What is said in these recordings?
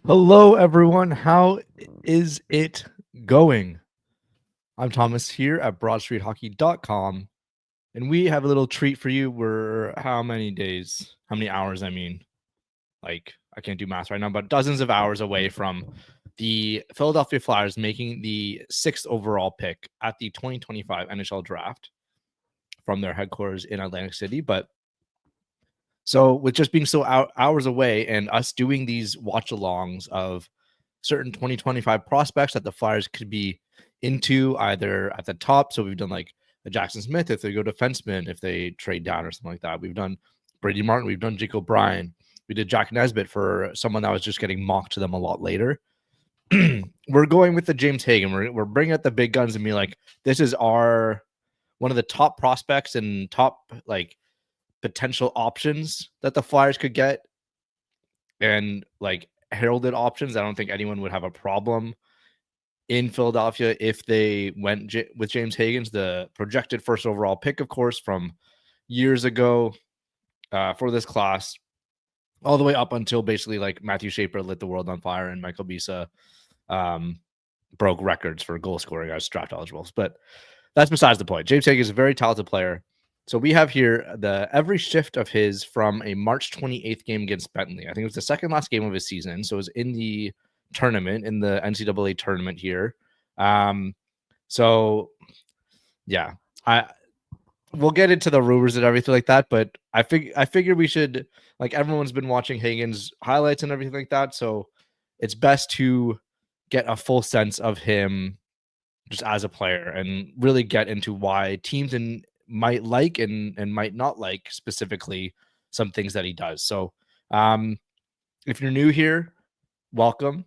Hello, everyone. How is it going? I'm Thomas here at BroadStreetHockey.com, and we have a little treat for you. We're how many days, how many hours? I mean, like, I can't do math right now, but dozens of hours away from the Philadelphia Flyers making the 6th overall pick at the 2025 NHL draft from their headquarters in Atlantic City. But so, with just being so hours away and us doing these watch alongs of certain 2025 prospects that the Flyers could be into either at the top. So we've done like a Jackson Smith if they go defenseman, if they trade down or something like that. We've done Brady Martin, we've done Jake O'Brien, we did Jack Nesbitt for someone that was just getting mocked to them a lot later. We're going with the James Hagen. We're bringing out the big guns and be like, this is our one of the top prospects and top like potential options that the Flyers could get, and like heralded options. I don't think anyone would have a problem in Philadelphia if they went with James Hagens, the projected first overall pick, of course, from years ago for this class, all the way up until basically like Matthew Shaper lit the world on fire and Michael Bisa broke records for goal scoring as draft eligibles. But that's besides the point. James Hagens is a very talented player. So we have here the every shift of his from a March 28th game against Bentley. I think it was the second last game of his season. So it was in the tournament, in the NCAA tournament here. So yeah, we'll get into the rumors and everything like that, but I figure we should, like, everyone's been watching Hagen's highlights and everything like that, so it's best to get a full sense of him just as a player and really get into why teams might like and might not like specifically some things that he does. So if you're new here, welcome.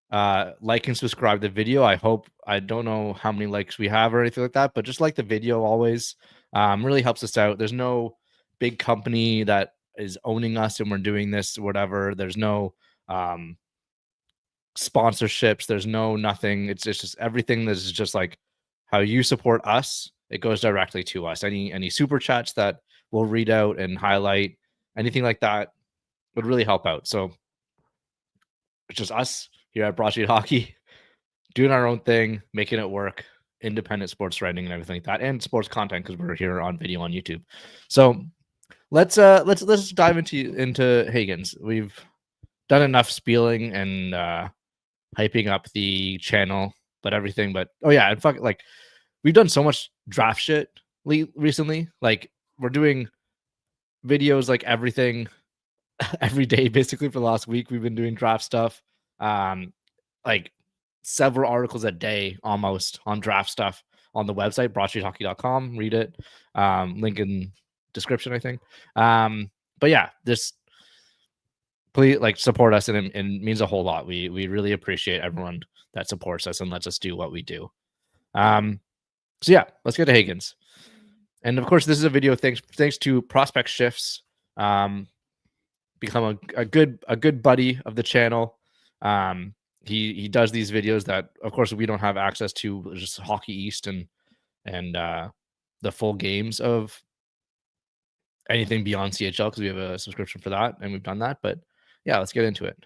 Like and subscribe to the video. I don't know how many likes we have or anything like that, but just like the video always. Really helps us out. There's no big company that is owning us and we're doing this or whatever. There's no sponsorships. There's no nothing. It's just everything that is just like how you support us. It goes directly to us. Any super chats that we'll read out and highlight, anything like that would really help out. So it's just us here at Broad Street Hockey doing our own thing, making it work, independent sports writing and everything like that, and sports content because we're here on video on YouTube. So let's dive into Hagens. We've done enough spieling and hyping up the channel, but everything. But oh yeah, and fuck, like we've done so much draft shit recently. Like we're doing videos like everything every day basically for the last week. We've been doing draft stuff. Like several articles a day almost on draft stuff on the website, broadstreethockey.com. Read it. Link in description, I think. But yeah, this please like support us and it means a whole lot. We really appreciate everyone that supports us and lets us do what we do. So yeah, let's get to Hagens. And of course, this is a video thanks to Prospect Shifts. Become a good buddy of the channel. He does these videos that, of course, we don't have access to, just Hockey East and the full games of anything beyond CHL because we have a subscription for that and we've done that. But yeah, let's get into it.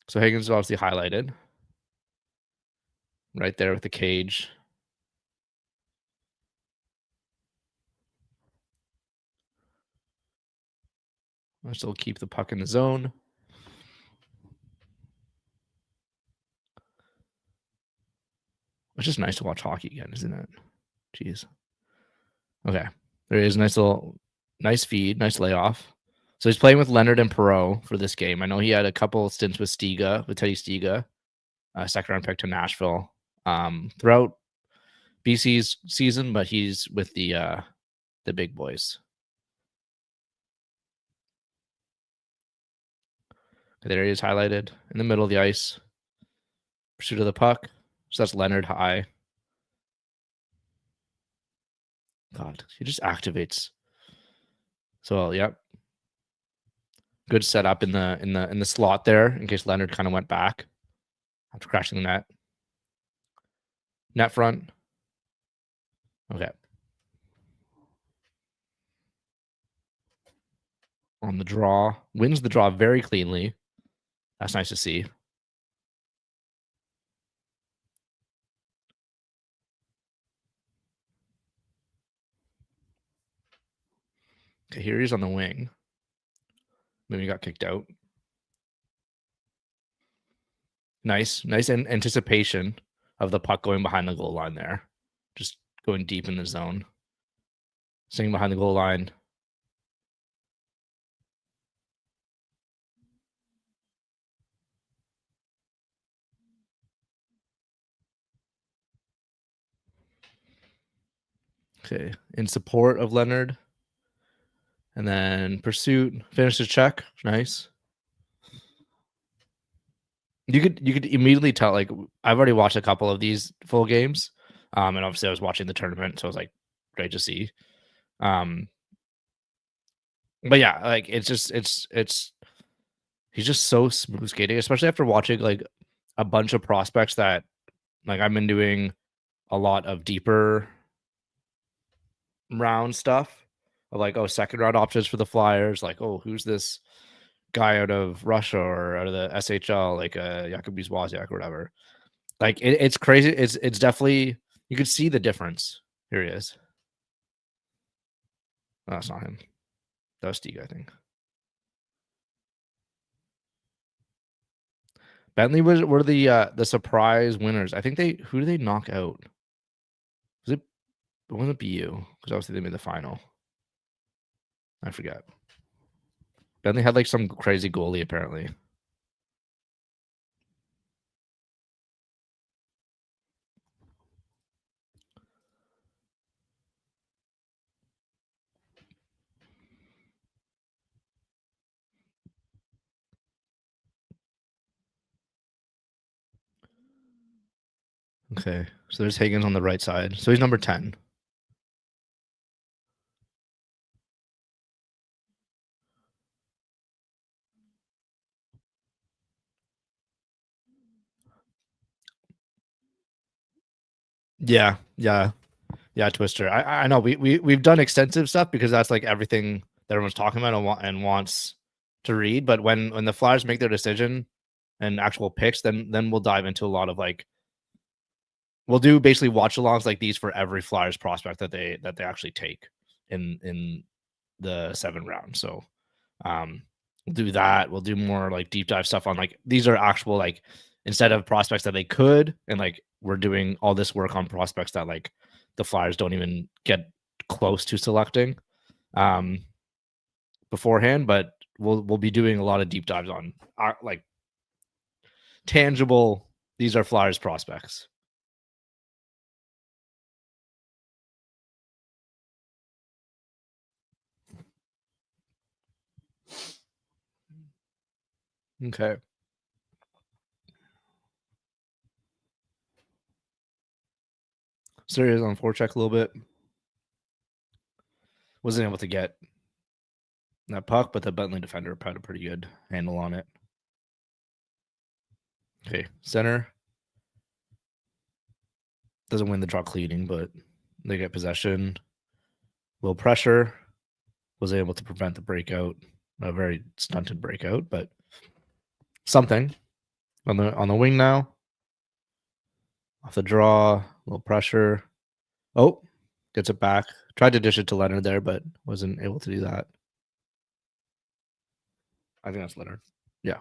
So Hagens is obviously highlighted right there with the cage. I still keep the puck in the zone. It's just nice to watch hockey again, isn't it? Jeez. Okay. There is nice feed, nice layoff. So he's playing with Leonard and Perreault for this game. I know he had a couple stints with Teddy Stiga, second round pick to Nashville throughout BC's season, but he's with the big boys. There he is highlighted in the middle of the ice. Pursuit of the puck. So that's Leonard high. God, he just activates. So yep. Good setup in the slot there in case Leonard kind of went back after crashing the net. Net front. Okay. on the draw, wins the draw very cleanly. That's nice to see. Okay, here he's on the wing. Maybe he got kicked out. Nice anticipation of the puck going behind the goal line there. Just going deep in the zone. Staying behind the goal line. Okay, in support of Leonard. And then pursuit, finish the check. Nice. You could immediately tell, like, I've already watched a couple of these full games. And obviously I was watching the tournament, so it was like great to see. Um, but yeah, like it's he's just so smooth skating, especially after watching like a bunch of prospects that like I've been doing a lot of deeper round stuff of like, oh, second round options for the Flyers, like, oh, who's this guy out of Russia or out of the SHL, like Jakub Wozniak or whatever. Like it's crazy. It's definitely you could see the difference. Here he is. Oh, that's not him. That was Steve, I think. Bentley were the surprise winners. I think they who did they knock out? Was it wasn't BU because obviously they made the final. I forget. Bentley had like some crazy goalie apparently. Okay, so there's Hagens on the right side. So he's number 10. Yeah, yeah, yeah. Twister. I know we've done extensive stuff because that's like everything that everyone's talking about and wants to read. But when the Flyers make their decision and actual picks, then we'll dive into a lot of like we'll do basically watch alongs like these for every Flyers prospect that they actually take in the 7 round. So we'll do that. We'll do more like deep dive stuff on like these are actual like instead of prospects that they could and like we're doing all this work on prospects that like the Flyers don't even get close to selecting um beforehand, but we'll be doing a lot of deep dives on like tangible these are Flyers prospects. Okay. Serious on forecheck a little bit. Wasn't able to get that puck, but the Bentley defender had a pretty good handle on it. Okay, center doesn't win the draw cleaning, but they get possession. Low pressure was able to prevent the breakout. A very stunted breakout, but something on the wing now. Off the draw, low pressure. Oh, gets it back. Tried to dish it to Leonard there, but wasn't able to do that. I think that's Leonard. Yeah.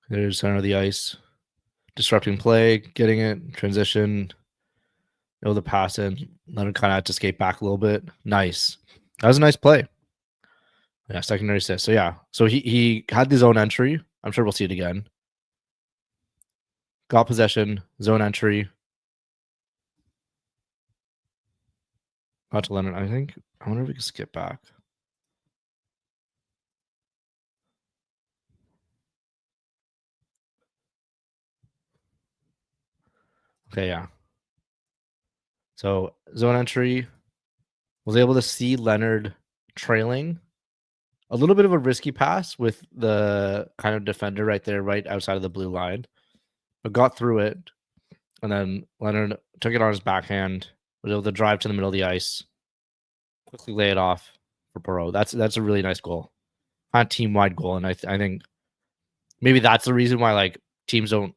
There's center of the ice. Disrupting play, getting it, transition, able to pass in. Leonard kind of had to skate back a little bit. Nice. That was a nice play. Yeah, secondary assist. So yeah. So he had the zone entry. I'm sure we'll see it again. Got possession, zone entry. Got to Leonard. I think I wonder if we can skip back. Okay, yeah. So zone entry. Was able to see Leonard trailing. A little bit of a risky pass with the kind of defender right there, right outside of the blue line, but got through it. And then Leonard took it on his backhand, was able to drive to the middle of the ice, quickly lay it off for Perot. That's a really nice goal, kind of team wide goal, and I think maybe that's the reason why like teams aren't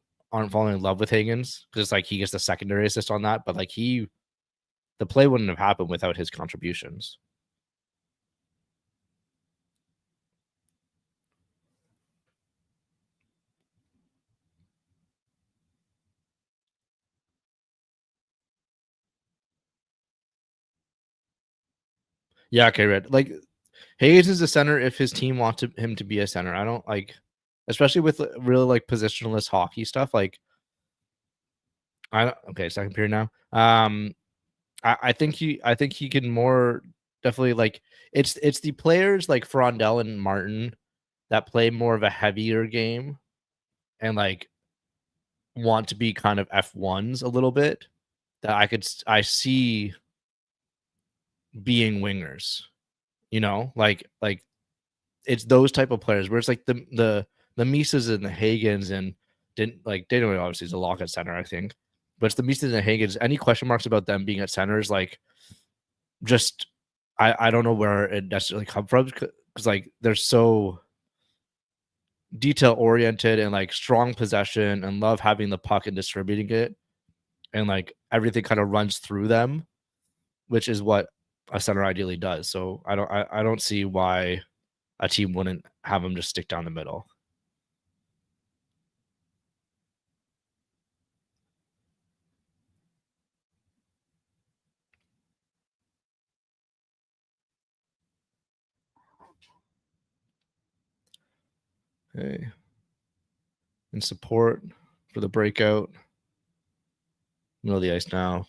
falling in love with Hagens because like he gets the secondary assist on that, but like the play wouldn't have happened without his contributions. Yeah, okay, Red. Like Hayes is a center if his team wants him to be a center. I don't like, especially with really like positionless hockey stuff. Like, I don't, okay, second period now. I think he can more definitely like it's the players like Frondell and Martin that play more of a heavier game and like want to be kind of F1s a little bit that I see being wingers. You know, like it's those type of players where it's like the Misas and the Hagens and didn't like Daniel obviously is a lock at center, I think. But it's the Misas and the Hagens. Any question marks about them being at centers, like just I don't know where it necessarily come from because like they're so detail oriented and like strong possession and love having the puck and distributing it and like everything kind of runs through them, which is what a center ideally does. So I don't see why a team wouldn't have them just stick down the middle. Okay. And support for the breakout. Middle of the ice now.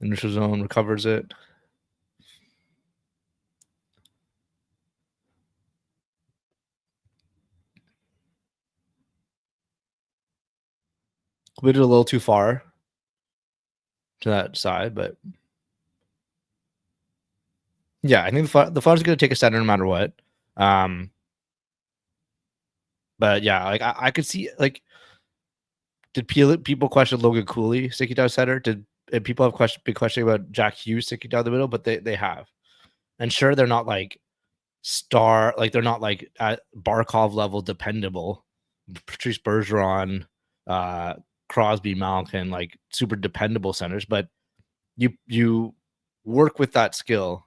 Initial zone recovers it. Committed a little too far to that side, but yeah, I think the Flyers are going to take a center no matter what. Um, but yeah, like I could see like did people question Logan Cooley sticking down center? Did people have been questioning about Jack Hughes sticking down the middle? But they have, and sure they're not like star like they're not like at Barkov level dependable. Patrice Bergeron, uh, Crosby, Malkin, like super dependable centers, but you work with that skill.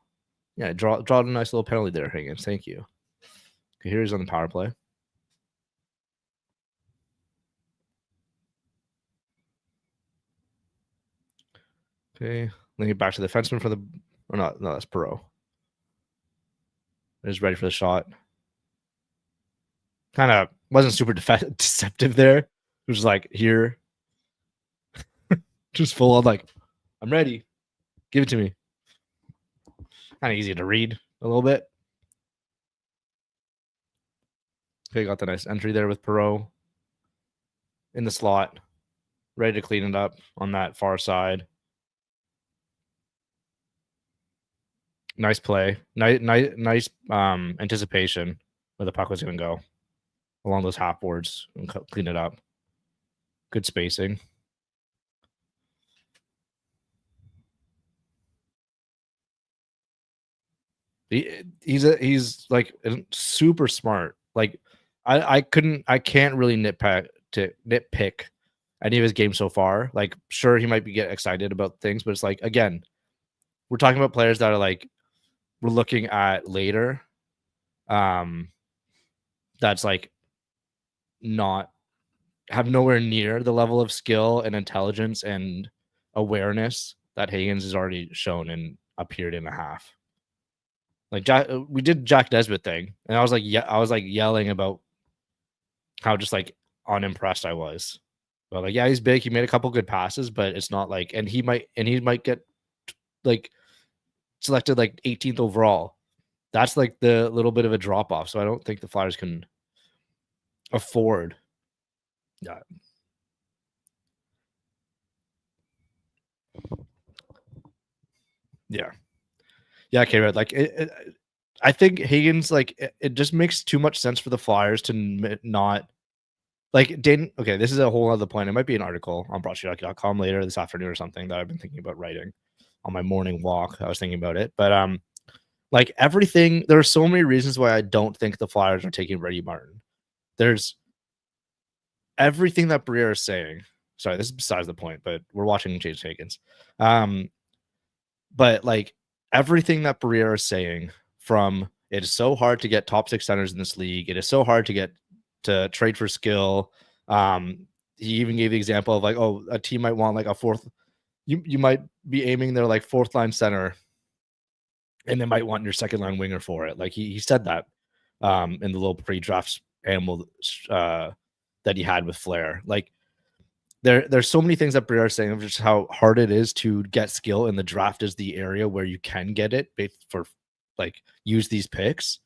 Yeah, draw a nice little penalty there, Higgins. Thank you. Okay, here's on the power play. Okay, then get back to the defenseman for the or not. No, that's Perot. Is ready for the shot. Kind of wasn't super deceptive there. It was like here, just full on like I'm ready. Give it to me. Kind of easy to read a little bit. Okay, got the nice entry there with Perot in the slot, ready to clean it up on that far side. Nice play, nice anticipation where the puck was going to go along those half boards and clean it up. Good spacing. He's like super smart. Like I can't really nitpick any of his games so far. Like sure he might be get excited about things, but it's like again, we're talking about players that are like we're looking at later. Um that's like not have nowhere near the level of skill and intelligence and awareness that Hagens has already shown in a period and a half. Like we did Jack Nesbitt thing, and I was like, yeah, I was like yelling about how just like unimpressed I was. But like, yeah, he's big. He made a couple good passes, but it's not like, and he might get like selected like 18th overall. That's like the little bit of a drop off. So I don't think the Flyers can afford. Yeah, Yeah. Yeah, okay, right. Like I think Hagen's like it just makes too much sense for the Flyers to not like Dan. Okay, this is a whole other point. It might be an article on broadstreethockey.com later this afternoon or something that I've been thinking about writing on my morning walk. I was thinking about it, but like everything, there are so many reasons why I don't think the Flyers are taking Brady Martin. There's everything that Briere is saying. Sorry, this is besides the point, but we're watching James Hagens. Um, but like everything that Briere is saying, from it is so hard to get top six centers in this league. It is so hard to get to trade for skill. He even gave the example of like, oh, a team might want like a fourth. You might be aiming their like fourth line center, and they might want your second line winger for it. Like he said that in the little pre-draft animal that he had with Flair. Like there's so many things that Briere is saying of just how hard it is to get skill, and the draft is the area where you can get it for like use these picks.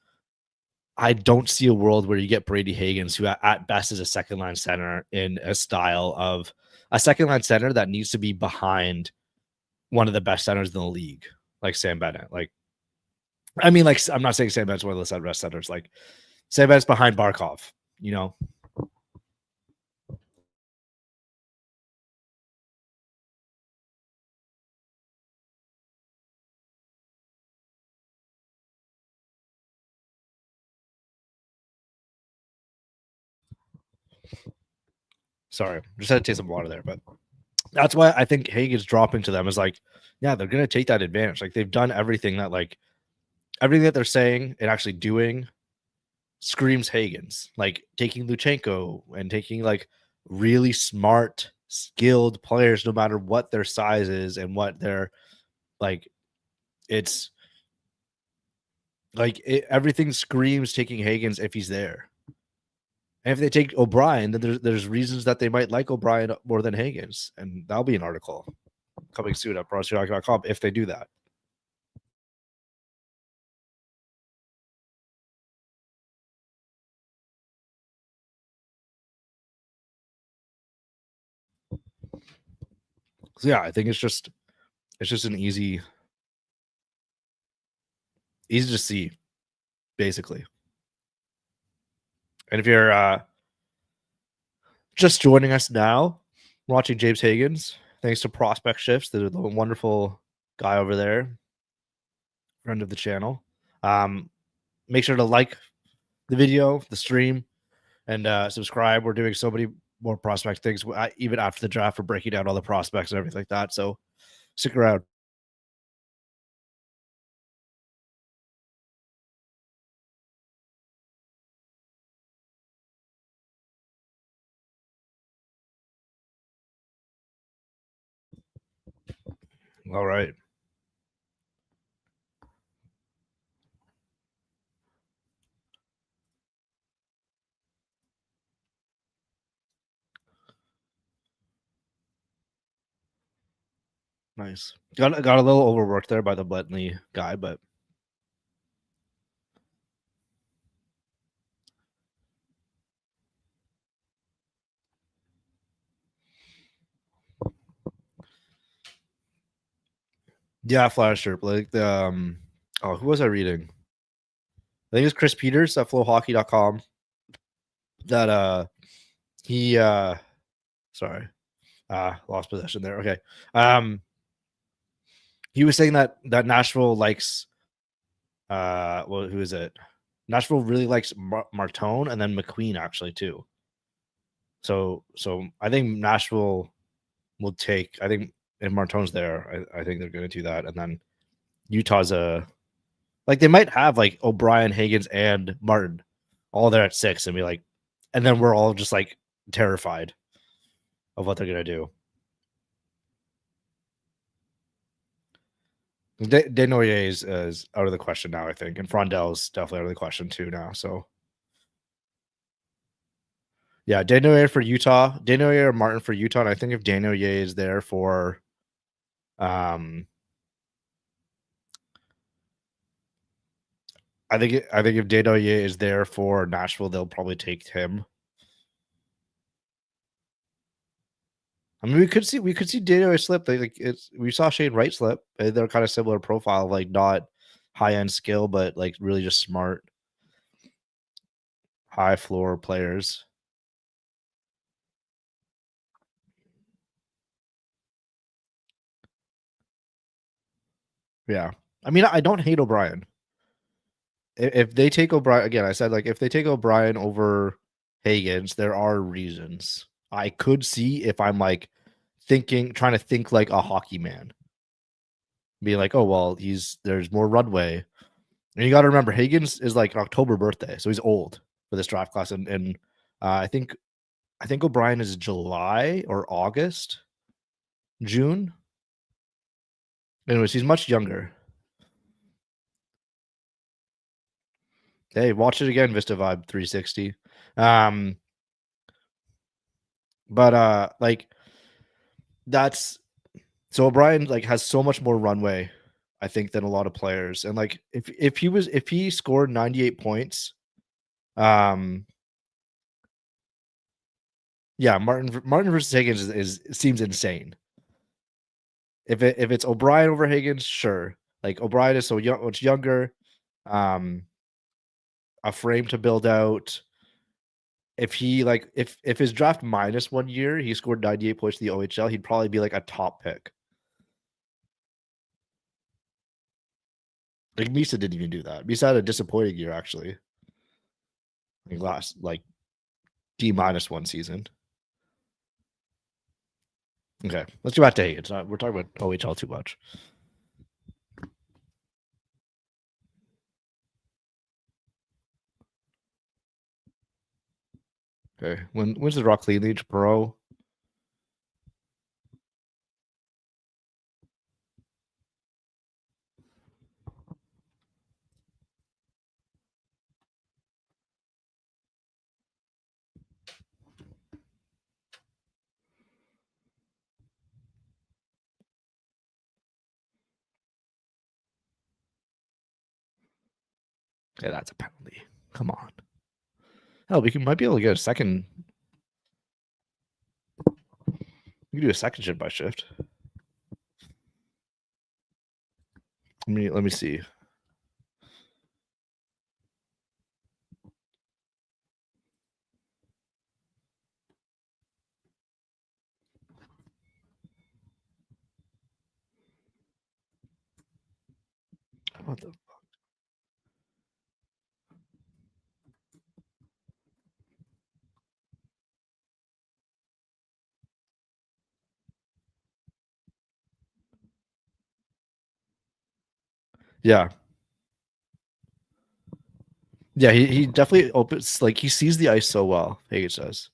I don't see a world where you get Brady Hagens, who at best is a second line center, in a style of a second line center that needs to be behind one of the best centers in the league, like Sam Bennett. Like, I mean, like I'm not saying Sam Bennett's one of the best centers. Like Sam Bennett's behind Barkov, you know. Sorry, just had to take some water there, but that's why I think Hagen's dropping to them is like, yeah, they're gonna take that advantage. Like they've done everything that everything that they're saying and actually doing screams Hagens. Like taking Luchenko and taking like really smart, skilled players, no matter what their size is and what their like. It's like everything screams taking Hagens if he's there. And if they take O'Brien, then there's reasons that they might like O'Brien more than Hagens, and that'll be an article coming soon at broadstreethockey.com if they do that. So yeah, I think it's just an easy to see, basically. And if you're just joining us now, watching James Hagens, thanks to Prospect Shifts, the wonderful guy over there, friend of the channel. Um, Make sure to like the video, the stream, and subscribe. We're doing so many more prospect things, even after the draft. We're breaking down all the prospects and everything like that. So stick around. All right. Nice. Got a little overworked there by the Bentley guy, but yeah, Flash shirt. Like the oh, who was I reading? I think it's Chris Peters at flowhockey.com. That he sorry, lost possession there. Okay. He was saying that Nashville likes well, who is it? Nashville really likes Martone and then McQueen actually too. So I think Nashville will take. I think if Martone's there, I think they're going to do that. And then Utah's a like they might have like O'Brien, Hagens, and Martin all there at 6, and be like, and then we're all just like terrified of what they're going to do. Desnoyers is out of the question now, I think, and Frondel's definitely out of the question too now. So yeah, Desnoyers for Utah, Desnoyers or Martin for Utah, and I think if Desnoyers is there for, I think if Desnoyers is there for Nashville, they'll probably take him. I mean, we could see Daniel slip. We saw Shane Wright slip. They're kind of similar profile, like not high end skill, but like really just smart, high floor players. Yeah, I mean, I don't hate O'Brien. If they take O'Brien again, I said like if they take O'Brien over Hagens, there are reasons. I could see if I'm like trying to think like a hockey man, be like, oh well, there's more runway, and you got to remember Hagens is like an October birthday, so he's old for this draft class, and I think O'Brien is July or August, June. Anyways, he's much younger. Hey, watch it again, Vista Vibe 360. Um, but like that's so O'Brien like has so much more runway, I think, than a lot of players. And like if he scored 98 points, um, yeah, Martin versus Higgins is seems insane. If it's O'Brien over Higgins, sure. Like O'Brien is so much younger, um, a frame to build out. If he like if his draft minus 1 year, he scored 98 points in the OHL, he'd probably be like a top pick. Like Misa didn't even do that. Misa had a disappointing year actually. Like last like D-1 season. Okay, let's go back to Higgins. We're talking about OHL too much. Okay, when's the Rock League Pro? Okay, that's a penalty. Come on. Hell, might be able to get a second. We can do a second shift by shift. Let me see. What the? Yeah, yeah. He definitely opens like he sees the ice so well. Higgins does.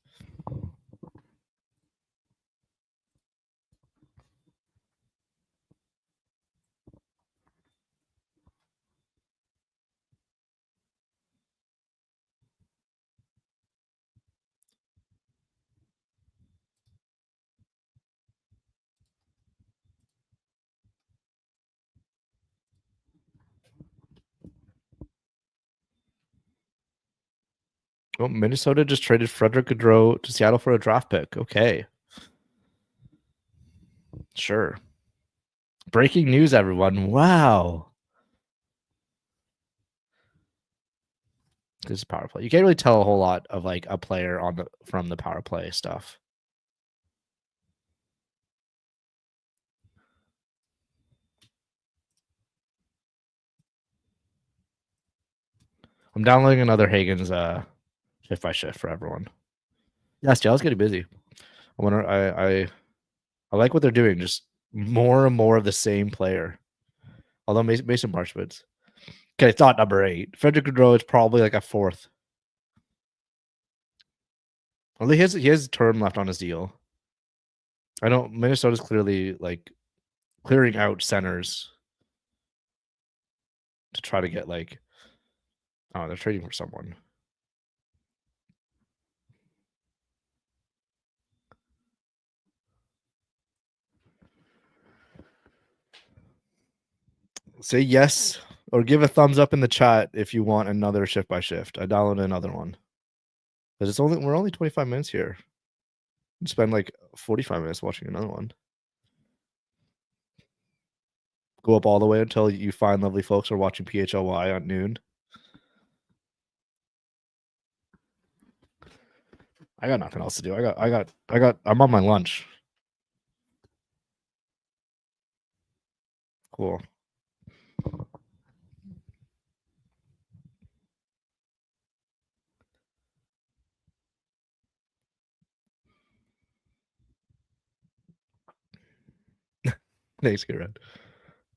Oh, Minnesota just traded Frederick Gaudreau to Seattle for a draft pick. Okay, sure. Breaking news, everyone! Wow, this is power play. You can't really tell a whole lot of like a player from the power play stuff. I'm downloading another Hagens shift by shift for everyone. Yeah, Seattle's getting busy. I wonder. I like what they're doing. Just more and more of the same player. Although Mason Marchment's okay, it's not number 8. Frederick Gaudreau is probably like a 4th. Well, he has term left on his deal. I know Minnesota's clearly like clearing out centers to try to get like. Oh, they're trading for someone. Say yes or give a thumbs up in the chat if you want another shift by shift. I downloaded another one because we're only 25 minutes here. Spend like 45 minutes watching another one. Go up all the way until you find lovely folks are watching PHLY at noon. I got nothing else to do. I'm on my lunch. Cool. Thanks, get red.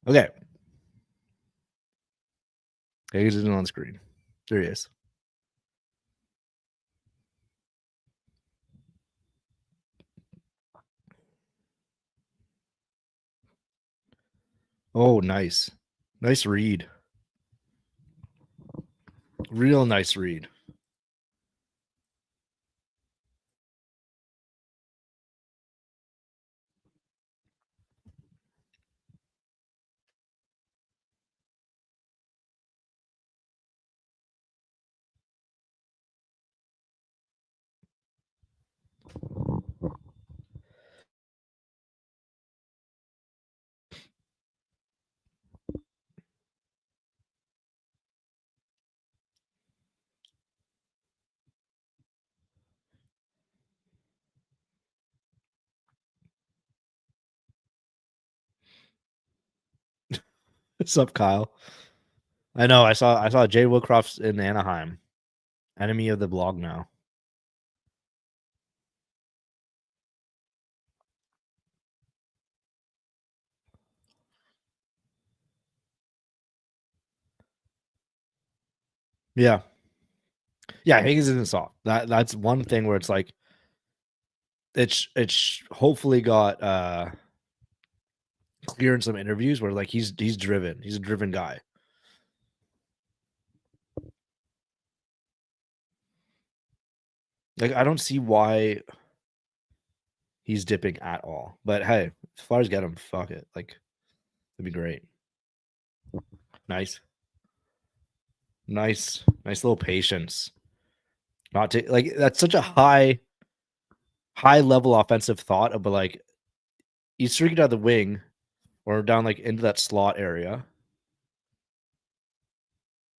Okay. Hagens isn't on screen. There he is. Oh, nice. Nice read. Real nice read. What's up, Kyle? I know. I saw Jay Woodcroft's in Anaheim. Enemy of the blog now. Yeah. Yeah, Hagens isn't soft. That's one thing where it's like it's hopefully got clear in some interviews where like he's driven. He's a driven guy. Like I don't see why he's dipping at all. But hey, as far as get him, fuck it. Like it'd be great. Nice. Nice little patience. Not to like that's such a high level offensive thought, but like he's streaking out the wing or down like into that slot area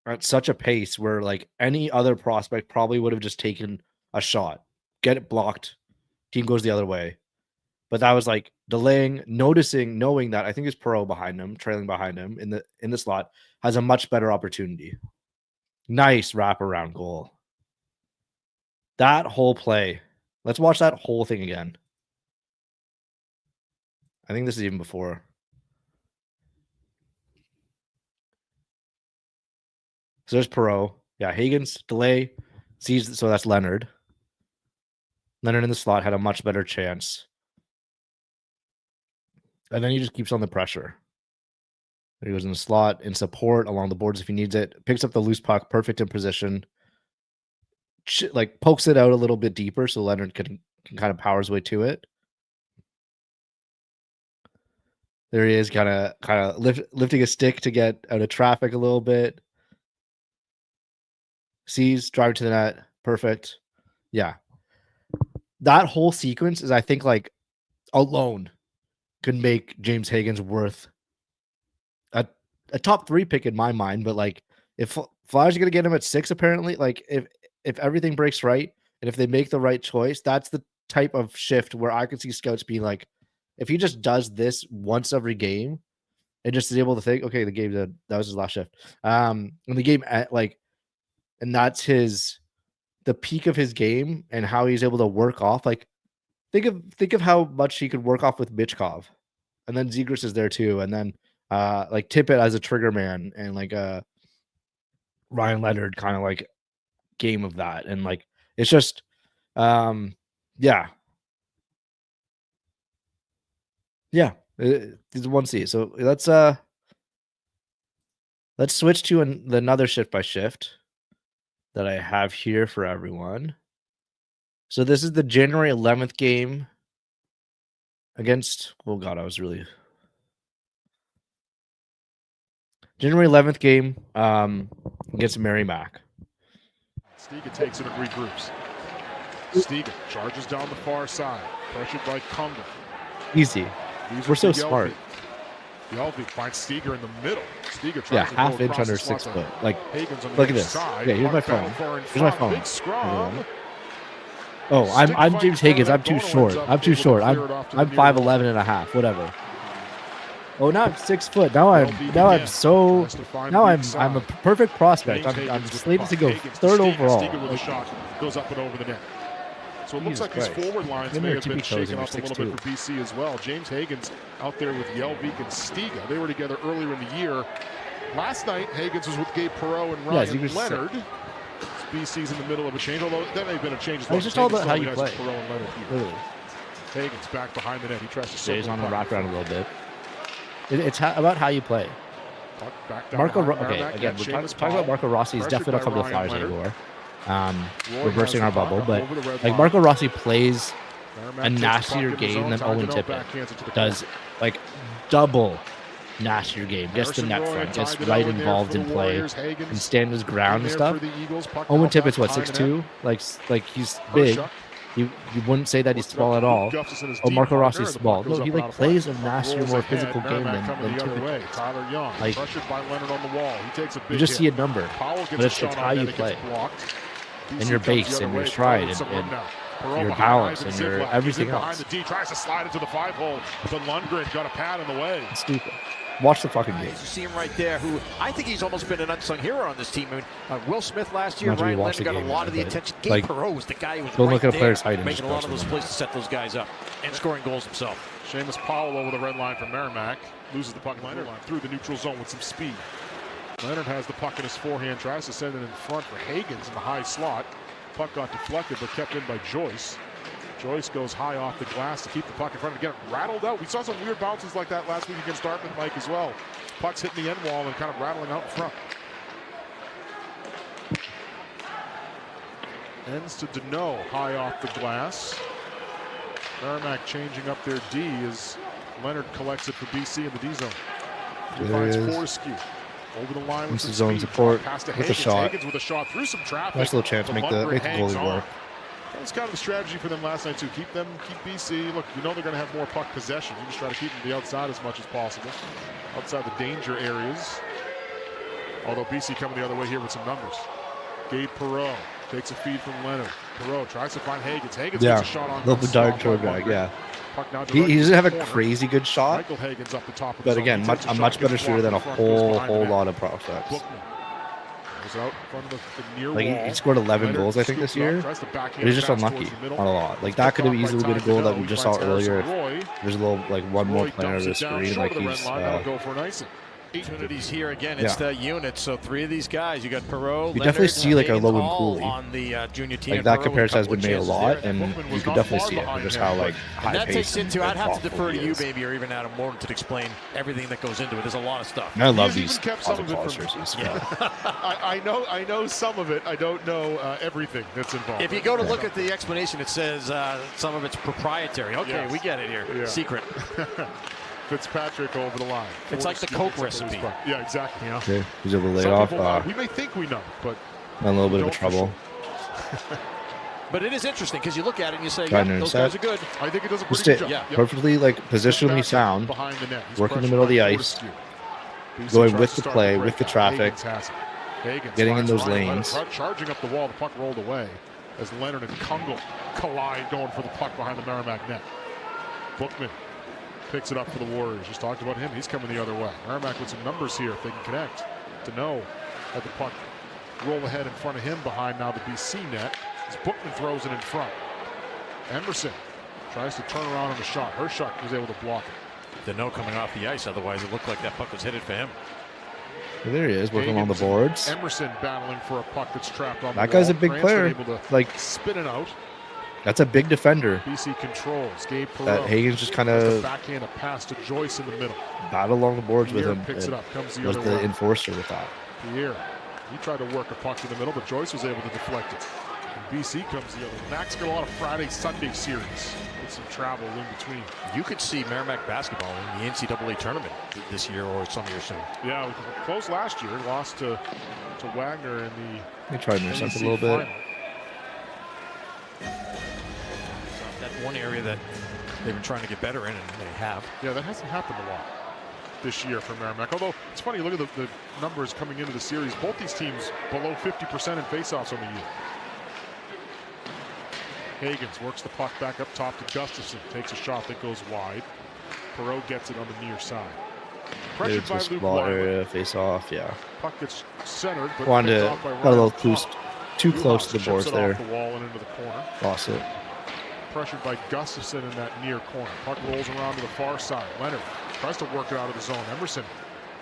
at such a pace where like any other prospect probably would have just taken a shot, get it blocked, team goes the other way. But that was like delaying, noticing, knowing that I think it's Perot behind him, trailing behind him in the slot, has a much better opportunity. Nice wraparound goal. That whole play. Let's watch that whole thing again. I think this is even before. So there's Perot. Yeah, Hagens, delay, sees, so that's Leonard. Leonard in the slot had a much better chance. And then he just keeps on the pressure. He goes in the slot, in support, along the boards if he needs it. Picks up the loose puck, perfect in position. Like pokes it out a little bit deeper so Leonard can kind of power his way to it. There he is, kind of lifting a stick to get out of traffic a little bit. Sees, driving to the net, perfect. Yeah, that whole sequence is, I think, like alone could make James Hagens worth a top 3 pick in my mind. But like, if Flyers are gonna get him at 6, apparently, like if everything breaks right and if they make the right choice, that's the type of shift where I could see scouts being like, if he just does this once every game and just is able to think, okay, the game that was his last shift. And the game at like, and that's the peak of his game and how he's able to work off. Like, think of how much he could work off with Michkov, and then Zegras is there too, and then like Tippett as a trigger man, and like Ryan Leonard kind of like game of that, and like it's just yeah. It's 1C. So let's switch to another shift by shift that I have here for everyone. So this is the January 11th game against, oh god, I was really January 11th game against Mary Mac. Stiga takes it and regroups. Stiga charges down the far side. Pressured by Kungle. Easy. We're so smart. Yelvik finds Stiga in the middle. Stiga tries Yeah, to half go inch across under the 6 slot foot. to Like, Hagens on the look at other this. side. Yeah, here's my Puck battle phone. far in Here's my front. phone. Big scrum. Oh, I'm James Hagens. I'm too short. I'm too short. I'm I'm 5'11" and a half. Whatever. Oh, now I'm 6 foot. Now I'm a perfect prospect. I'm slated to go third overall. Stiga with a shot goes up and over the net. So it looks like these forward lines may have been shaken up a little bit for BC as well. James Hagens out there with Yelvik and Stiga. They were together earlier in the year. Last night, Hagens was with Gabe Perreault and Ryan Leonard. BC's in the middle of a change, although that may have been a change as well. It's just all about how you play. Perreault and Leonard here. Hagens back behind the net. He tries to stays on the wrap around a little bit. It's about how you play. Marco, okay, again, we're talking about Marco Rossi. He's definitely not coming to the Flyers anymore. Reversing our bubble, but like Marco Rossi plays a nastier game than Owen Tippett does, like double nastier game. Gets the net front, gets right involved in play, and stand his ground and stuff. Owen Tippett's what, 6'2"? Like he's big. You wouldn't say that he's small at all. Oh, Marco Rossi's small. No, he like plays a nastier, more physical game than Tippett. Like, you just see a number, but it's how you play, and your base, and your stride, and your balance, and your everything else. Tries to slide into the 5-hole, but Lundgren got a pad in the way. It's stupid. Watch the fucking game. You see him right there, who I think he's almost been an unsung hero on this team. I mean, Will Smith last year, Ryan Leonard got a lot of the attention. Gabe Perreault was the guy who was right there, making a lot of those plays to set those guys up and scoring goals himself. Seamus Powell over the red line for Merrimack. Loses the puck line through the neutral zone with some speed. Leonard has the puck in his forehand, tries to send it in front for Hagens in the high slot. Puck got deflected, but kept in by Joyce. Joyce goes high off the glass to keep the puck in front and get it rattled out. We saw some weird bounces like that last week against Dartmouth, Mike, as well. Puck's hitting the end wall and kind of rattling out in front. Ends to Deneau, high off the glass. Merrimack changing up their D as Leonard collects it for BC in the D zone. He finds Fortescue. Over the line with some zone support with a shot. Hagens with a shot through some traffic. Nice little chance to make the goalie work. That was kind of the strategy for them last night too. Keep BC. Look, you know they're going to have more puck possession. You just try to keep them to the outside as much as possible, outside the danger areas. Although BC coming the other way here with some numbers. Gabe Perreault takes a feed from Leonard. Perreault tries to find Hagens. Hagens gets a shot on. Little Bedard toward drag, yeah. He doesn't have a crazy good shot, Michael Hagens up the top of but again, a much better shooter than a whole lot of prospects. Like he scored 11 goals, I think, this year. But he's just unlucky on a lot. Like that could have easily been a goal that we just saw earlier. If there's a little one more player over the screen, like he's. Opportunities here again. It's the unit. So 3 of these guys. You got Perreault. You definitely see like a Logan Cooley on the junior team. Like that comparison has been made a lot, and you can definitely see it. Just how like high that paced. Takes into. I'd have to defer to you, maybe, or even Adam Morton to explain everything that goes into it. There's a lot of stuff. And I love these jerseys. I know some of it. I don't know everything that's involved. If you go to look at the explanation, it says some of it's proprietary. Okay, we get it here. Yeah. Secret. Fitzpatrick over the line. It's like the Coke recipe. Yeah, exactly. You know? Okay, he's able to lay off. We may think we know, but a little bit of trouble. But it is interesting because you look at it and you say, yeah, those guys are good. I think it does a pretty good job. Yeah. Perfectly like positionally sound, working in the middle of the ice, going with the play, with the traffic, getting in those lanes. Charging up the wall, the puck rolled away as Leonard and Kungle collide going for the puck behind the Merrimack net. Bookman picks it up for the Warriors. Just talked about him. He's coming the other way. Merrimack with some numbers here if they can connect. Deneau had the puck roll ahead in front of him behind now the BC net. As Bookman throws it in front. Emerson tries to turn around on the shot. Her shot was able to block it. Deneau coming off the ice. Otherwise, it looked like that puck was headed for him. Well, there he is, working on the boards. Emerson battling for a puck that's trapped on the wall. That guy's a big player. Like spin it out. That's a big defender. BC controls. Gabe Perreault. That Hagens just kind of backhand a pass to Joyce in the middle. Battle along the boards Pierre with him. Picks it up. Comes the was other the way. enforcer with that. Pierre. He tried to work a puck to the middle, but Joyce was able to deflect it. And BC comes the other way. Max got a lot of Friday-Sunday series with some travel in between. You could see Merrimack basketball in the NCAA tournament this year or some year soon. Yeah, we closed last year. Lost to Wagner in the They tried to intercept a little bit. Final. one area that they've been trying to get better in, and they have. Yeah, that hasn't happened a lot this year for Merrimack. Although, it's funny, look at the numbers coming into the series. Both these teams below 50% in faceoffs on the year. Hagens works the puck back up top to Gustafson. Takes a shot that goes wide. Perreault gets it on the near side. Pressured by Luke area, face off, yeah. Puck gets centered, but wanted to got a little too close to the boards there. Off the wall and into the corner. Lost it. Pressured by Gustafson in that near corner. Puck rolls around to the far side. Leonard tries to work it out of the zone. Emerson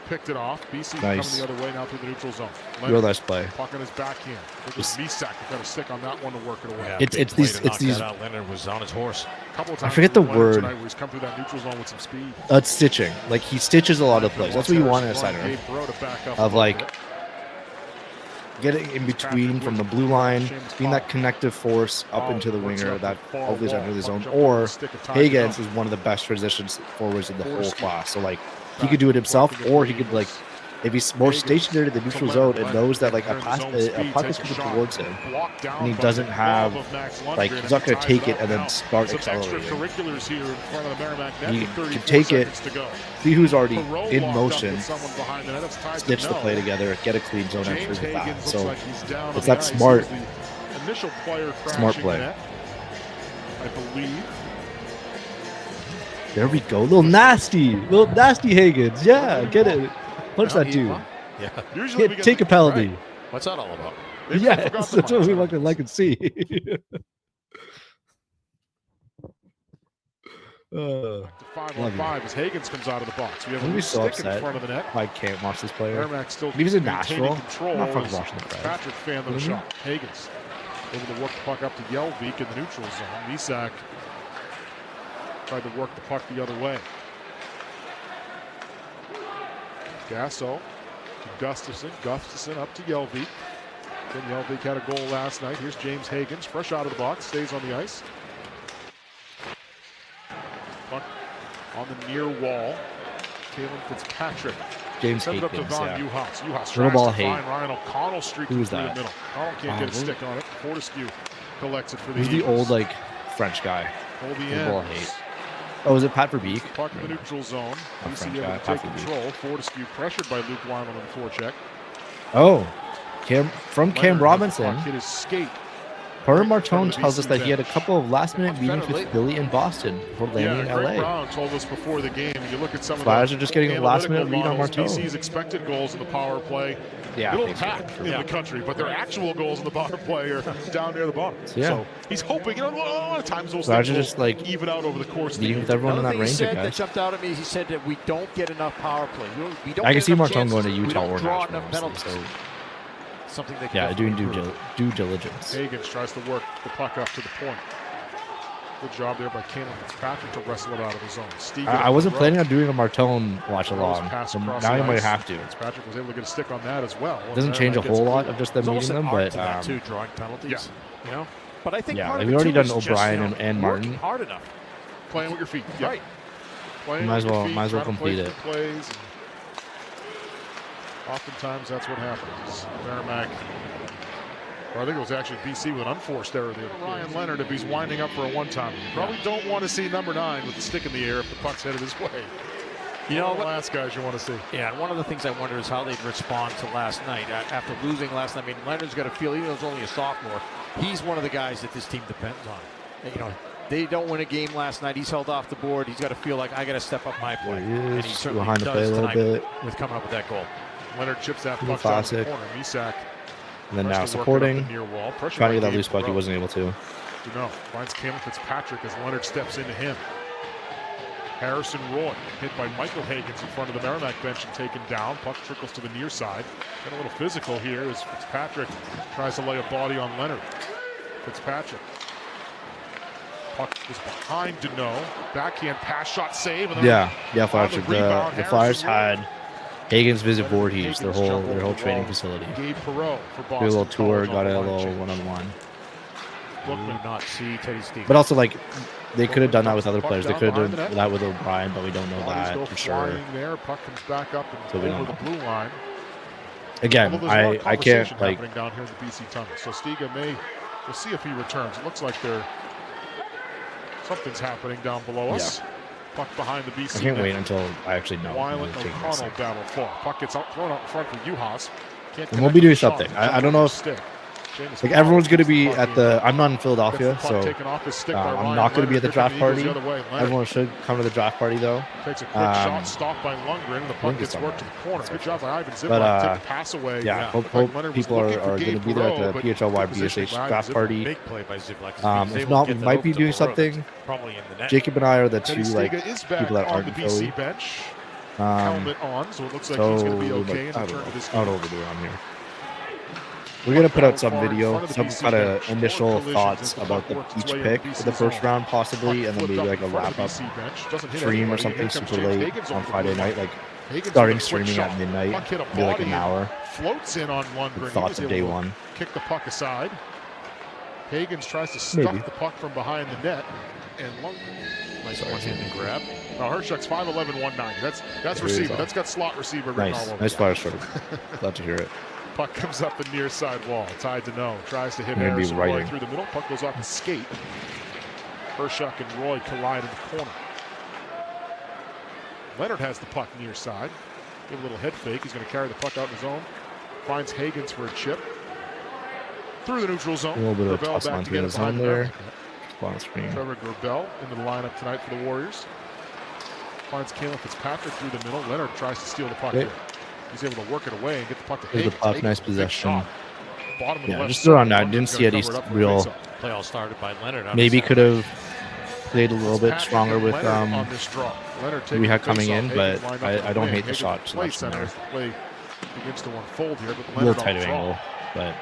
picked it off. BC coming the other way now through the neutral zone. Leonard, real nice play. Puck on his backhand. It was Misak who got a stick on that one to work it away. Yeah, it's these. Leonard was on his horse. A couple of I times forget the word. Tonight where he's come through that neutral zone with some speed. It's stitching. Like he stitches a lot of plays. That's what you want in a center. Of like getting in between from the blue line, being that connective force up into the winger that hopefully is under the zone. Or Hagens is one of the best transitions forwards in the whole class. So like he could do it himself, or he could like if he's more stationary to the neutral zone and knows that like a puck is coming towards him and he doesn't have like he's not going to take it and then start accelerating. He can take it, see who's already in motion, stitch the play together, get a clean zone entry with that. So it's that smart play. I believe. There we go. Little nasty Hagens. Yeah, get it. Punch that dude. Yeah. Usually take a penalty. Right. What's that all about? Yes, that's what we like and see. To 5-on-5 as Hagens comes out of the box. We have a loose so stick in front of the net. I can't watch this player. Merrimack still he was in Nashville. Control. I'm not fucking watching the Patrick fanned the shot. Hagens able to work the puck up to Jelvik in the neutral zone. Misak tried to work the puck the other way. Gasso to Gustafson. Gustafson up to Jelvik. Then Jelvik had a goal last night. Here's James Hagens, fresh out of the box, stays on the ice. Puck on the near wall. Kalen Fitzpatrick. James Hagens, Hagens, yeah. Juhas Little ball tries to hate. find Ryan O'Connell streaking through the middle. O'Connell can't get a stick on it. Fortescue collects it for the He's the old like French guy. Hold the Little ball ends. hate. Oh, is it Pat Verbeek? Puck in the neutral zone. BC able to take control. Fortescue pressured by Luke Wyman on the forecheck. Oh, Cam Robinson. Hit his skate. Perrin Martone tells us that he had a couple of last-minute meetings with Philly and Boston before landing in LA. Brown told us before the game. You look at some Flyers of are just getting a last-minute read on Martone. BC's expected goals in the power play. Middle pack in the country, but their actual goals in the power play are down near the bottom. So he's hoping. A lot of times those things just like even out over the course of the game. With everyone in that range, that jumped out at me. He said that we don't get enough power play. We don't I can see Martone chances. going to Utah or draw Nashville. enough penalties. So something they can doing due diligence. Hagens tries to work the puck up to the point. Good job there by Kalen Fitzpatrick to wrestle it out of the zone. I wasn't planning on doing a Martone watch along, so now you might have to. Fitzpatrick was able to get a stick on that as well. It doesn't change a whole lot of just them meeting them, but too, drawing penalties. You know, but I think we've already done O'Brien and Martin. Hard enough, playing with your feet. Right. Might as well complete it. Plays. Oftentimes that's what happens. Merrimack, or I think it was actually BC with an unforced error there. Ryan Leonard, if he's winding up for a one-time, you probably don't want to see number 9 with the stick in the air if the puck's headed his way. You know, the last guys you want to see. Yeah, and one of the things I wonder is how they'd respond to last night. After losing last night, I mean, Leonard's got a feel, even though he's only a sophomore, he's one of the guys that this team depends on. You know, they don't win a game last night. He's held off the board. He's got to feel like I got to step up my play. And he certainly behind the play does a little tonight bit with coming up with that goal. Leonard chips that puck down the corner. Misak. And then now supporting, trying to get that loose puck, he wasn't able to. Finds Kalen Fitzpatrick as Leonard steps into him. Harrison Roy hit by Michael Hagens in front of the Merrimack bench and taken down. Puck trickles to the near side. Got a little physical here as Fitzpatrick tries to lay a body on Leonard. Fitzpatrick. Puck was behind Deneau. Backhand pass shot save. And Flyers. The Flyers had Hagens visit Voorhees, their whole training facility. Gabe Perreault for Boston. Did a little tour, got a little one-on-one. Bookman not see Teddy Stevens. But also, like, they could have done that with other players. They could have done that with O'Brien, but we don't know that for sure. There, puck comes back up and over the blue line. Again, I can't like down here in the BC tunnel. So Stiga we'll see if he returns. It looks like they're Something's happening down below us. Puck behind the BC. I can't wait until I actually know. Wyland and O'Connell battle for. Puck gets thrown out in front for Juhas. And we'll be doing something. I don't know if like everyone's going to be at the. I'm not in Philadelphia, so I'm not going to be at the draft party. Everyone should come to the draft party though. Takes a quick shot, stopped by Lundgren, and the puck gets worked to the corner. Good job by Ivan Zimmer. Take the pass away. Yeah, hope people are going to be there at the PHLY BSH draft party. If not, we might be doing something. Jacob and I are the two like people that aren't in Philly. Helmet on, so it looks like he's going to be okay. I don't overdo it on here. We're going to put out some video, some kind of initial thoughts about each pick for the first round possibly, and then maybe like a wrap-up stream or something super late on Friday night, like starting streaming at midnight, be like an hour. Floats in on Lundgren. Thoughts of day one. Kick the puck aside. Hagens tries to stuff the puck from behind the net, and Lundgren. Nice one-handed grab. Now Hershuk's 5'11", 190. That's receiver. That's got slot receiver written all over. Nice fire short. Glad to hear it. Puck comes up the near side wall. Tied to no. Tries to hit Harrison Roy through the middle. Puck goes off his skate. Hershuk and Roy collide in the corner. Leonard has the puck near side. Give a little head fake. He's going to carry the puck out in his own. Finds Hagens for a chip. Through the neutral zone. A little bit of Gravel toss back to get the zone there. on screen. Trevor Gravel into the lineup tonight for the Warriors. Finds Caleb Fitzpatrick through the middle. Leonard tries to steal the puck here. He's able to work it away and get the puck to Hagens. The puck, nice possession. Bottom of the left just throw on that. I didn't see any real. Play all started by Leonard. Maybe could have played a little bit stronger with we had coming in, but I don't hate the shot so much from there. Play begins to unfold here, but a little tighter angle, but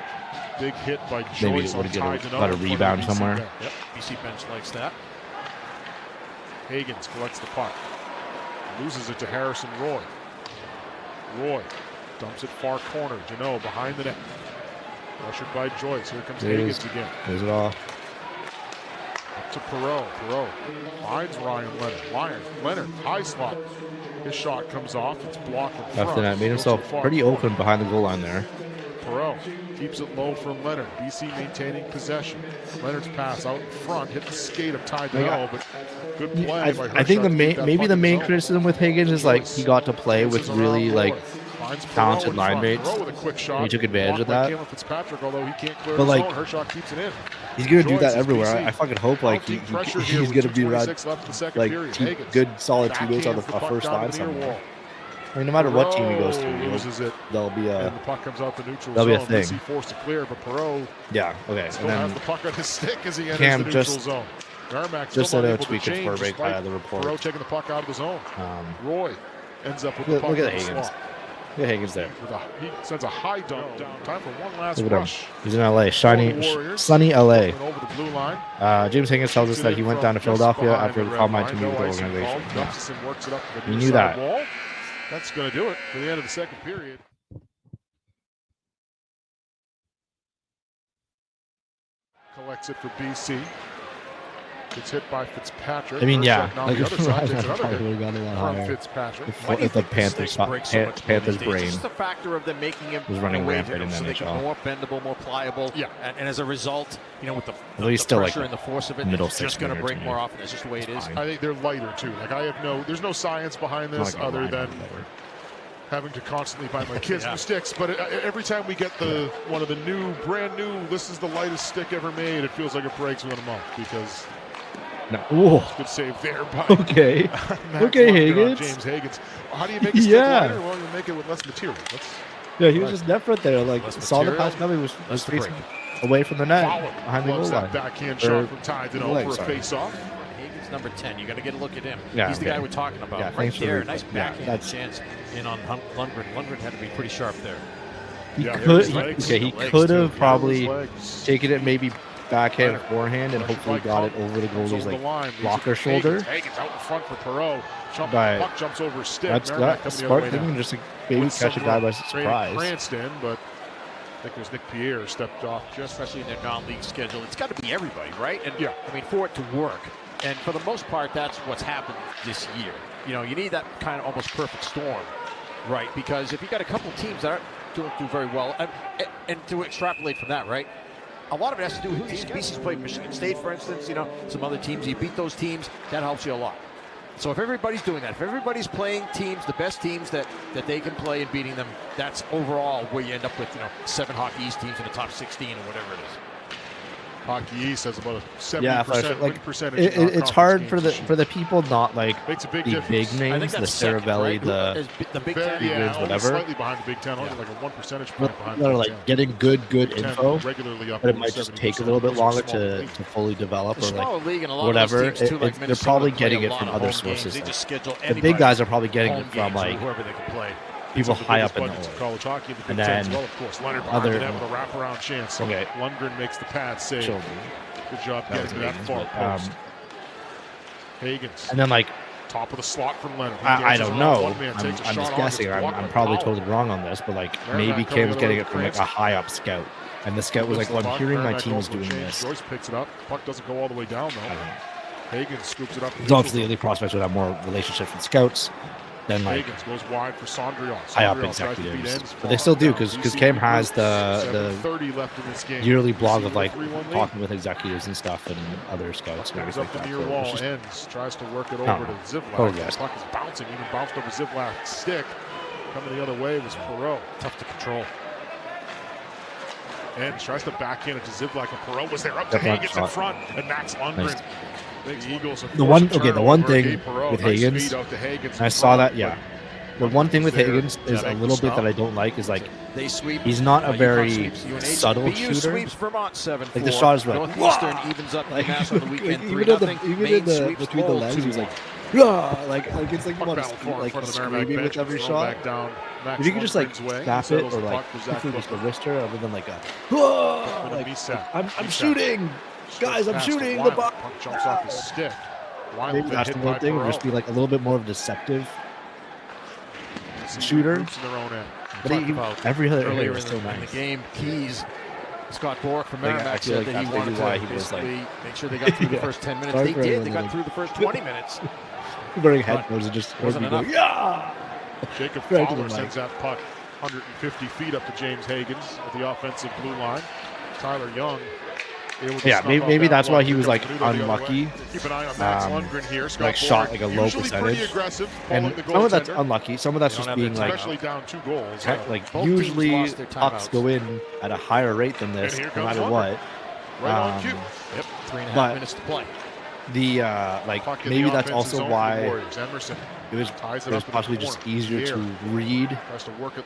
big hit by maybe it would have got a rebound somewhere. Yep, BC bench likes that. Hagens collects the puck, loses it to Harrison Roy. Roy dumps it far corner. Janot behind the net. Pressured by Joyce. Here comes Hagens again. There's it off. Up to Perreault. Perreault finds Ryan Leonard. Leonard, high slot. His shot comes off. It's blocked in front. After that, made himself pretty open behind the goal line there. Perreault keeps it low from Leonard. BC maintaining possession. Leonard's pass out in front. Hit the skate of Ty Donnell, but good play by I think maybe the main criticism with Hagens is like he got to play with really like talented line mates. He took advantage of that. But like he's gonna do that everywhere. I fucking hope like he's gonna be around like good solid teammates on the first line somewhere. I mean, no matter what team he goes to, there'll be a thing. Forced to clear, but Perreault okay. Still has the puck on his stick as he enters the neutral zone. Just said a tweak it for the report. Perreault taking the puck out of the zone. Roy ends up with the puck. Look at Hagens. Look at Hagens there. He sends a high dump down. Time for one last rush. He's in LA, sunny LA. Over the blue line. James Hagens tells us that he went down to Philadelphia after the combine to meet with the organization. We knew that. That's going to do it for the end of the second period. Collects it for BC. Gets hit by Fitzpatrick. I mean, like the other side takes another hit from Fitzpatrick. If the Panthers' brain it's just a factor of them making him was running rampant in the NHL. More bendable, more pliable. Yeah. And as a result, with the still pressure like and the force of it, it's just going to break more often. It's just the way it is. I think they're lighter too. Like there's no science behind this other than having to constantly buy my kids new sticks. But every time we get one of the brand new, this is the lightest stick ever made, it feels like it breaks within a month because. No. Good save there by okay, Hagens. James Hagens. How do you make a stick lighter? Well, you make it with less material. He was just net front there. Like saw the pass coming, was facing away from the net behind the goal line. Backhand shot from Ty Donnell for a face-off. Hagens number 10. You got to get a look at him. Yeah, he's the guy we're talking about. Yeah, right there, nice backhand chance in on Lundgren. Lundgren had to be pretty sharp there. He could have probably taken it maybe backhand, forehand, and hopefully got it over the goalie's blocker shoulder. Hagens out in front for Perreault. Puck jumps over his stick. That's smart thing, just maybe catch a guy by surprise. Cranston, but I think there's Nick Pierre stepped off. Especially in their non-league schedule. It's got to be everybody, right? And I mean, for it to work. And for the most part, that's what's happened this year. You need that kind of almost perfect storm, right? Because if you got a couple teams that don't do very well, and to extrapolate from that, right? a lot of it has to do with who these BC's played. Michigan State, for instance, some other teams. You beat those teams, that helps you a lot. So if everybody's doing that, if everybody's playing teams, the best teams that they can play and beating them, that's overall where you end up with 7 Hockey East teams in the top 16 or whatever it is. Hockey East has about a 70% win percentage. It's hard for the people not like makes a big the difference. big names, the Saravelli, the Big Ten, whatever. Slightly behind the Big Ten, only like a 1 percentage point behind. They're like getting good info, regularly up, but it might just take a little bit longer to fully develop or like whatever. They're probably getting it from other sources. The big guys are probably getting it from like whoever they can play. People high up in the college hockey, and then well, of course, Leonard other with a wraparound chance. Okay, Lundgren makes the pad save. Good job getting to that far post. Hagens. And then like top of the slot from Leonard. I don't know. I'm just guessing. I'm probably totally wrong on this, but like maybe Cam's getting it from like a high up scout, and the scout was like, "Well, I'm hearing my team is doing this." Joyce picks it up. Puck doesn't go all the way down though. Hagens scoops it up. He's obviously the only prospects would have more relationships with scouts than like Hagens goes wide for Sondrion. High up executives, but they still do because Cam has the 30 left in this game. Yearly blog of like talking with executives and stuff and other scouts and Goes everything up the like near that. wall, ends, tries to work it over to Zivlak. Oh, yes. The puck is bouncing, even bounced over Zivlak's stick. Coming the other way was Perreault. Tough to control. Ends tries to backhand it to Zivlak, and Perreault was there up to Hagens in front, and Max Lundgren. Makes Eagles the one thing with Hagens, I saw that, the one thing with Hagens is a little bit that I don't like is like he's not a very subtle shooter. Like the shot is like, evens up like, on the weekend, even in the between the legs, he's like, like it's like you want to like screaming with every shot. If you could just like snap it or like just a wrister other than like a like I'm shooting, guys, I'm shooting the puck. Jumps off his stick. Maybe that's the one thing, or just be like a little bit more of a deceptive shooter. But every other area is still nice. In the game, Keys, Scott Bork from Merrimack said that he wanted to basically make sure they got through the first 10 minutes. They did. They got through the first 20 minutes. Wearing headphones and just wasn't enough. Jacob Fowler sends that puck 150 feet up to James Hagens at the offensive blue line. Tyler Young. Maybe that's why he was like unlucky. Keep an eye on Max Lundgren here. Like shot like a low percentage. And some of that's unlucky. Some of that's just being like, especially down 2 goals. Like usually pucks go in at a higher rate than this, no matter what. Right on cue. Yep, 3.5 minutes to play. The like maybe that's also why it was possibly just easier to read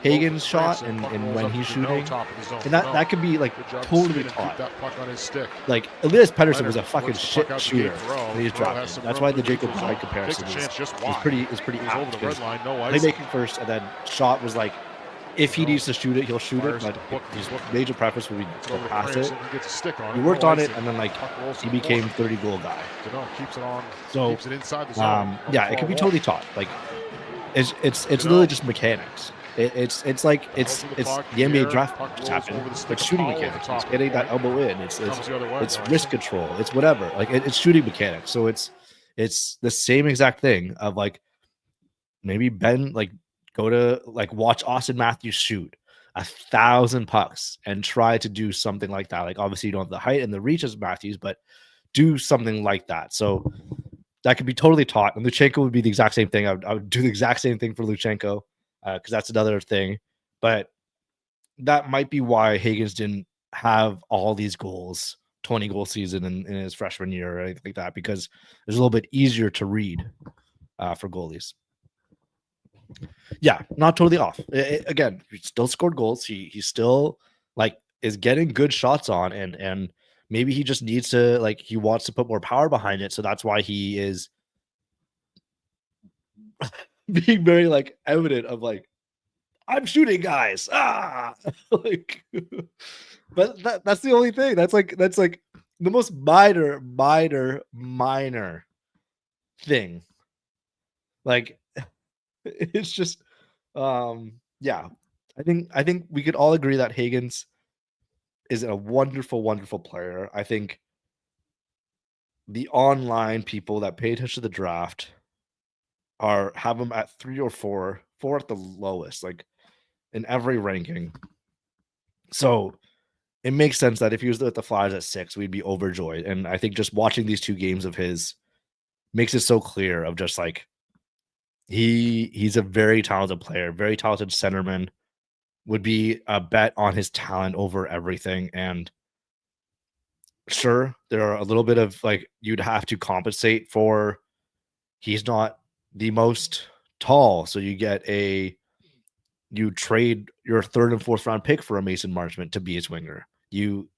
Hagens' shot and when he's shooting, and that could be like totally taught. Like Elias Pettersson was a fucking shit shooter when he's dropping. That's why the Jacob White comparison is pretty apt because playmaking first and then shot was like, if he needs to shoot it, he'll shoot it. But his major preference would be to pass it. He worked on it, and then like he became 30-goal guy. So yeah, it can be totally taught. Like it's literally just mechanics. It's the NBA draft just happened. It's shooting mechanics. It's getting that elbow in. It's wrist control. It's whatever. Like it's shooting mechanics. So it's the same exact thing of like maybe Ben like. Go to like watch Austin Matthews shoot 1,000 pucks and try to do something like that. Like obviously you don't have the height and the reach as Matthews, but do something like that. So that could be totally taught. And Luchenko would be the exact same thing. I would do the exact same thing for Luchenko because that's another thing. But that might be why Hagens didn't have all these goals, 20-goal season in his freshman year or anything like that, because it's a little bit easier to read for goalies. Yeah, not totally off. Again, he still scored goals. He still like is getting good shots on, and maybe he just needs to like he wants to put more power behind it. So that's why he is being very like evident of like I'm shooting guys. Like, but that's the only thing. That's like the most minor thing. Like. It's just yeah, I think we could all agree that Hagens is a wonderful player. I think the online people that pay attention to the draft have him at 3 or 4 at the lowest, like in every ranking. So it makes sense that if he was with the Flyers at 6, we'd be overjoyed. And I think just watching these 2 games of his makes it so clear of just like he's a very talented player, very talented centerman. Would be a bet on his talent over everything. And sure, there are a little bit of like you'd have to compensate for he's not the most tall, so you trade your 3rd and 4th round pick for a Mason Marchment to be his winger. You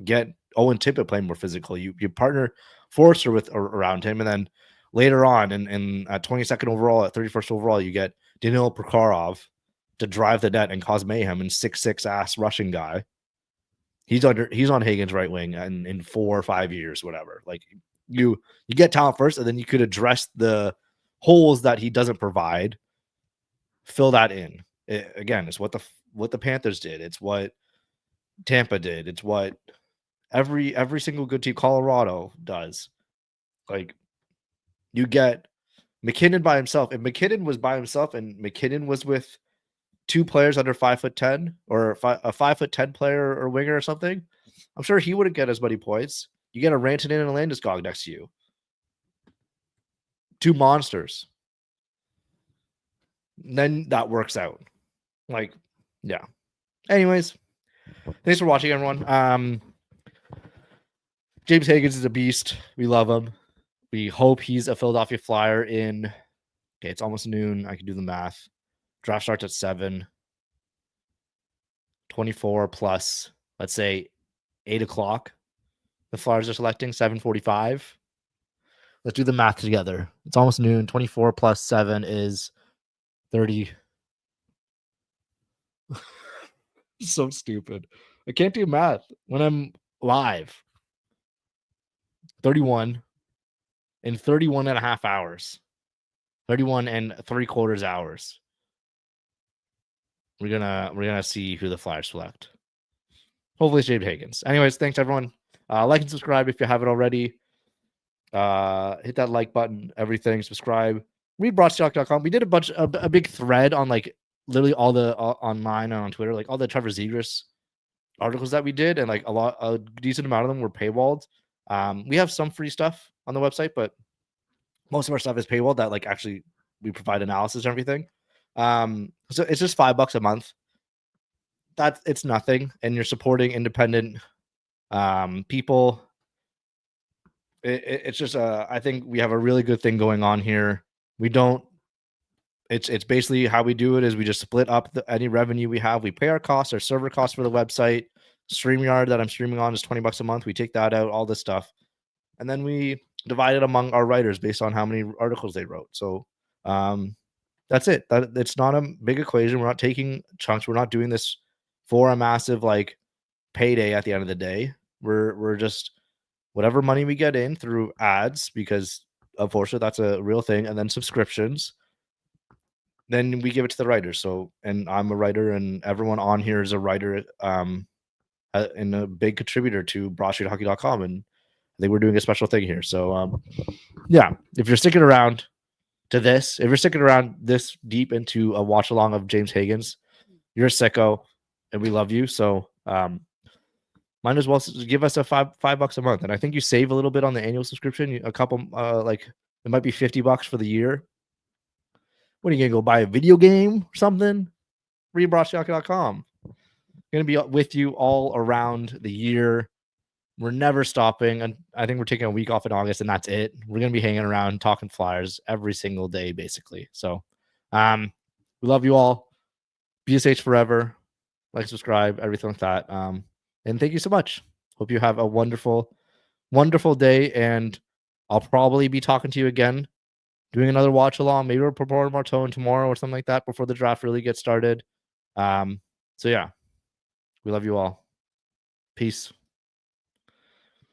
get Owen Tippett playing more physical. You partner Forster with around him, and then later on in 22nd overall, at 31st overall, you get Danil Prokhorov to drive the net and cause mayhem, and 6'6" ass Russian guy. He's on Hagen's right wing and in 4 or 5 years, whatever. Like you get talent first, and then you could address the holes that he doesn't provide. Fill that in. Again, it's what the Panthers did. It's what Tampa did. It's what every single good team, Colorado does. Like you get McKinnon by himself. If McKinnon was by himself and McKinnon was with 2 players under 5'10" or a 5'10" player or winger or something, I'm sure he wouldn't get as many points. You get a Rantanen and a Landeskog next to you. 2 monsters. Then that works out. Like, yeah. Anyways, thanks for watching, everyone. James Hagens is a beast. We love him. We hope he's a Philadelphia Flyer in. Okay, it's almost noon. I can do the math. Draft starts at 7. 24 plus, let's say, 8 o'clock. The Flyers are selecting 7:45. Let's do the math together. It's almost noon. 24 plus 7 is 30. So stupid. I can't do math when I'm live. 31 in 31 and a half hours. 31 and 3/4 hours. We're gonna see who the Flyers select. Hopefully it's James Hagens. Anyways, thanks everyone. Like and subscribe if you haven't already. Hit that like button, everything. Subscribe. Read broadstock.com. We did a big thread on like literally all the online and on Twitter, like all the Trevor Zegras articles that we did, and like a decent amount of them were paywalled. We have some free stuff on the website, but most of our stuff is paywalled that like actually we provide analysis and everything. So it's just $5 a month. It's nothing, and you're supporting independent people. It's just I think we have a really good thing going on here. We don't. It's basically how we do it is we just split up any revenue we have. We pay our costs, our server costs for the website. StreamYard that I'm streaming on is $20 a month. We take that out, all this stuff, and then we divide it among our writers based on how many articles they wrote. So that's it. It's not a big equation. We're not taking chunks. We're not doing this for a massive like payday at the end of the day. We're just whatever money we get in through ads, because unfortunately that's a real thing, and then subscriptions. Then we give it to the writers. So, and I'm a writer, and everyone on here is a writer, and a big contributor to BroadStreetHockey.com. And I think we're doing a special thing here. So, yeah, if you're sticking around to this, if you're sticking around this deep into a watch along of James Hagens, you're a sicko, and we love you. So, might as well give us a $5 a month. And I think you save a little bit on the annual subscription. A couple, like it might be $50 for the year. What are you gonna go buy a video game or something? Read BroadStreetHockey.com. Gonna be with you all around the year. We're never stopping, and I think we're taking a week off in August, and that's it. We're gonna be hanging around talking Flyers every single day, basically. So, we love you all. BSH forever. Like, subscribe, everything like that. And thank you so much. Hope you have a wonderful, wonderful day, and I'll probably be talking to you again, doing another watch along. Maybe we'll report Martone tomorrow or something like that before the draft really gets started. So yeah, we love you all. Peace.